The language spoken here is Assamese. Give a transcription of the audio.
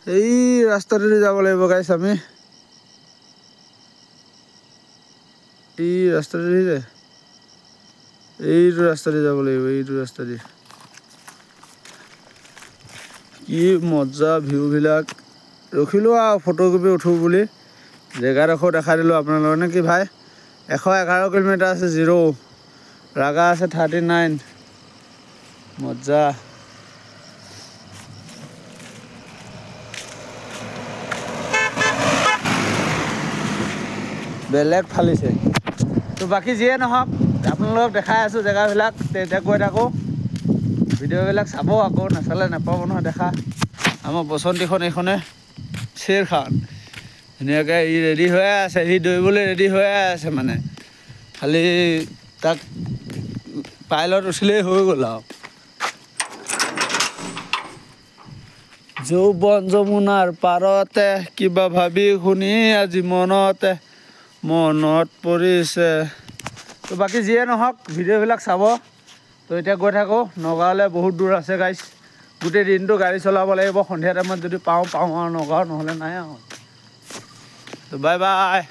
এই ৰাস্তাটোৰে যাব লাগিব গাইছ আমি এই ৰাস্তাটোৰে যে এইটো ৰাস্তাৰে যাব লাগিব এইটো ৰাস্তাৰে কি মজা ভিউবিলাক ৰখিলোঁ আৰু ফটোকপি উঠো বুলি জেগাডোখৰ দেখাই দিলোঁ আপোনালোকৰ নে কি ভাই 111 কিলোমিটাৰ আছে 0 ৰাগা আছে 39 মজা বেলেগ ফালিছে তো বাকী যিয়ে নহওক আপোনালোকক দেখাই আছোঁ জেগাবিলাক তেতিয়া গৈ থাকোঁ ভিডিঅ'বিলাক চাব আকৌ নাচালে নাপাব নহয় দেখা আমাৰ বসন্তীখন এইখনে শ্বেৰখান ধুনীয়াকৈ ই ৰেডি হৈ আছে সি দৌৰিবলৈ ৰেডি হৈ আছে মানে খালি তাক পাইলট উঠিলেই হৈ গ'ল আৰু যৌৱন যমুনাৰ পাৰতে কিবা ভাবি শুনি আজি মনত পৰিছে তো বাকী যিয়ে নহওক ভিডিঅ'বিলাক চাব তো এতিয়া গৈ থাকোঁ নগাঁৱলৈ বহুত দূৰ আছে গাইছ গোটেই দিনটো গাড়ী চলাব লাগিব সন্ধিয়া টাইমত যদি পাওঁ আৰু নগাঁও নহ'লে নাই আৰু তো বাই বাই